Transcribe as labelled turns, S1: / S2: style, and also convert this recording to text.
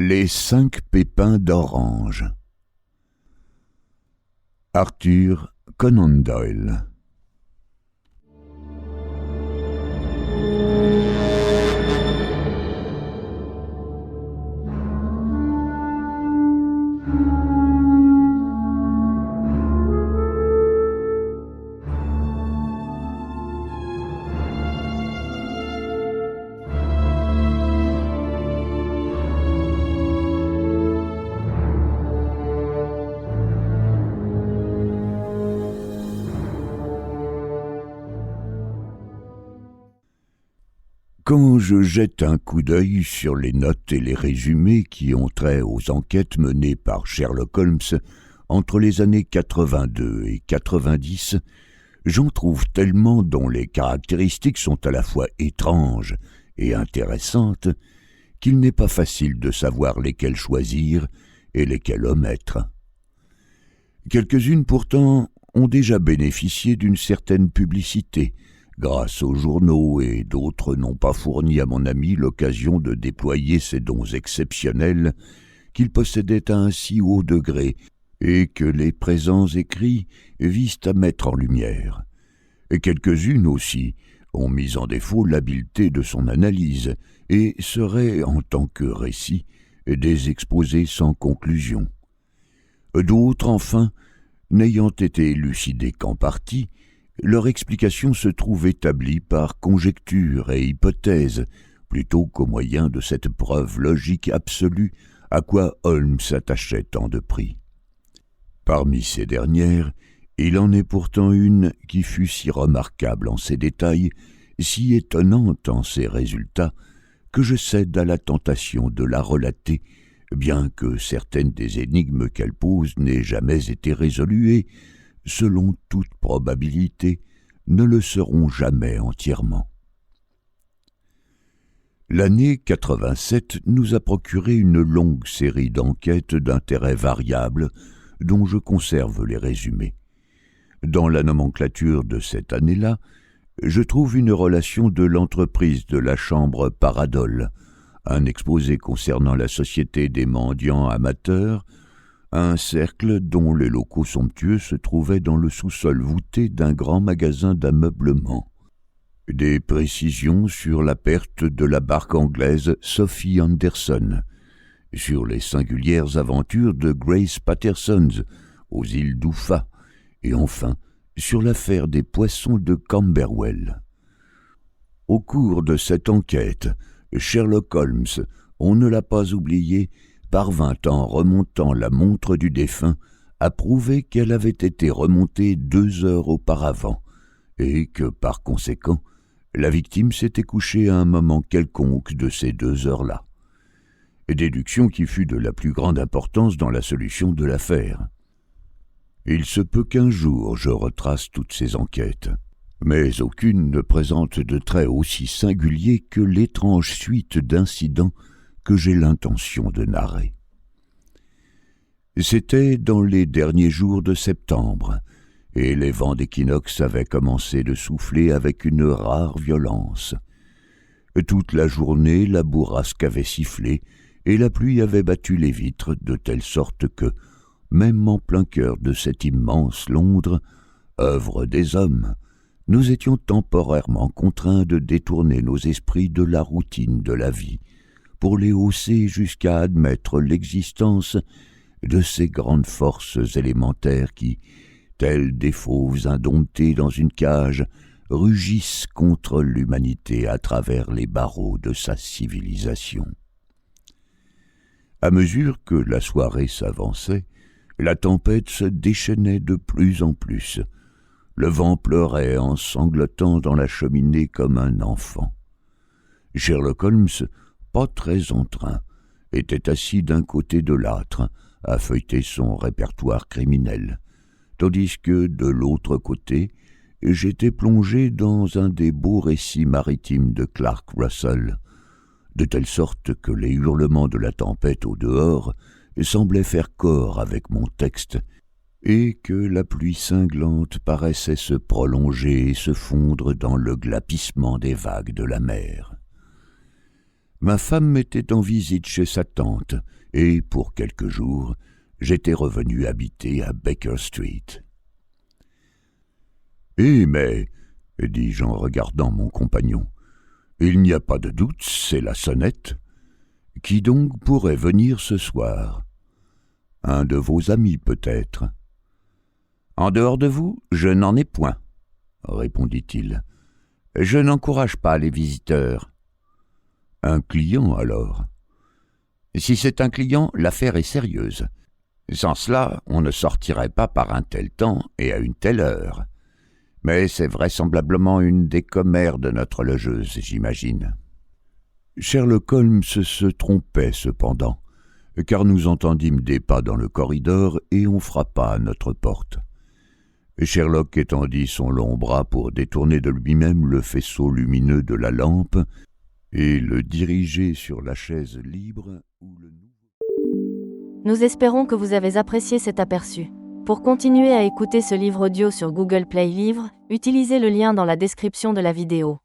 S1: Les 5 pépins d'orange. Arthur Conan Doyle. Quand je jette un coup d'œil sur les notes et les résumés qui ont trait aux enquêtes menées par Sherlock Holmes entre les années 82 et 90, j'en trouve tellement dont les caractéristiques sont à la fois étranges et intéressantes qu'il n'est pas facile de savoir lesquelles choisir et lesquelles omettre. Quelques-unes pourtant ont déjà bénéficié d'une certaine publicité, grâce aux journaux, et d'autres n'ont pas fourni à mon ami l'occasion de déployer ces dons exceptionnels qu'il possédait à un si haut degré et que les présents écrits visent à mettre en lumière. Et quelques-unes aussi ont mis en défaut l'habileté de son analyse et seraient, en tant que récits, des exposés sans conclusion. D'autres, enfin, n'ayant été élucidés qu'en partie, leur explication se trouve établie par conjectures et hypothèses, plutôt qu'au moyen de cette preuve logique absolue à quoi Holmes attachait tant de prix. Parmi ces dernières, il en est pourtant une qui fut si remarquable en ses détails, si étonnante en ses résultats, que je cède à la tentation de la relater, bien que certaines des énigmes qu'elle pose n'aient jamais été résolues et, selon toute probabilité, ne le seront jamais entièrement. L'année 87 nous a procuré une longue série d'enquêtes d'intérêt variable dont je conserve les résumés. Dans la nomenclature de cette année-là, je trouve une relation de l'entreprise de la chambre Paradol, un exposé concernant la Société des mendiants amateurs, un cercle dont les locaux somptueux se trouvaient dans le sous-sol voûté d'un grand magasin d'ameublement. Des précisions sur la perte de la barque anglaise Sophie Anderson, sur les singulières aventures de Grace Patterson aux îles d'Oufa, et enfin sur l'affaire des poissons de Camberwell. Au cours de cette enquête, Sherlock Holmes, on ne l'a pas oublié, parvint en remontant la montre du défunt à prouver qu'elle avait été remontée 2 heures auparavant et que, par conséquent, la victime s'était couchée à un moment quelconque de ces 2 heures-là. Déduction qui fut de la plus grande importance dans la solution de l'affaire. Il se peut qu'un jour je retrace toutes ces enquêtes, mais aucune ne présente de traits aussi singuliers que l'étrange suite d'incidents que j'ai l'intention de narrer. C'était dans les derniers jours de septembre, et les vents d'équinoxe avaient commencé de souffler avec une rare violence. Toute la journée, la bourrasque avait sifflé, et la pluie avait battu les vitres de telle sorte que, même en plein cœur de cette immense Londres, œuvre des hommes, nous étions temporairement contraints de détourner nos esprits de la routine de la vie, pour les hausser jusqu'à admettre l'existence de ces grandes forces élémentaires qui, tels des fauves indomptés dans une cage, rugissent contre l'humanité à travers les barreaux de sa civilisation. À mesure que la soirée s'avançait, la tempête se déchaînait de plus en plus. Le vent pleurait en sanglotant dans la cheminée comme un enfant. Sherlock Holmes, pas très en train, était assis d'un côté de l'âtre, à feuilleter son répertoire criminel, tandis que, de l'autre côté, j'étais plongé dans un des beaux récits maritimes de Clark Russell, de telle sorte que les hurlements de la tempête au dehors semblaient faire corps avec mon texte, et que la pluie cinglante paraissait se prolonger et se fondre dans le glapissement des vagues de la mer. Ma femme était en visite chez sa tante, et pour quelques jours, j'étais revenu habiter à Baker Street. « Eh mais, dis-je en regardant mon compagnon, il n'y a pas de doute, c'est la sonnette. Qui donc pourrait venir ce soir? Un de vos amis peut-être. »« En dehors de vous, je n'en ai point, » répondit-il. « Je n'encourage pas les visiteurs. »« Un client alors ?»« Si c'est un client, l'affaire est sérieuse. Sans cela, on ne sortirait pas par un tel temps et à une telle heure. Mais c'est vraisemblablement une des commères de notre logeuse, j'imagine. » Sherlock Holmes se trompait cependant, car nous entendîmes des pas dans le corridor et on frappa à notre porte. Sherlock étendit son long bras pour détourner de lui-même le faisceau lumineux de la lampe et le diriger sur la chaise libre où le...
S2: Nous espérons que vous avez apprécié cet aperçu. Pour continuer à écouter ce livre audio sur Google Play Livres, utilisez le lien dans la description de la vidéo.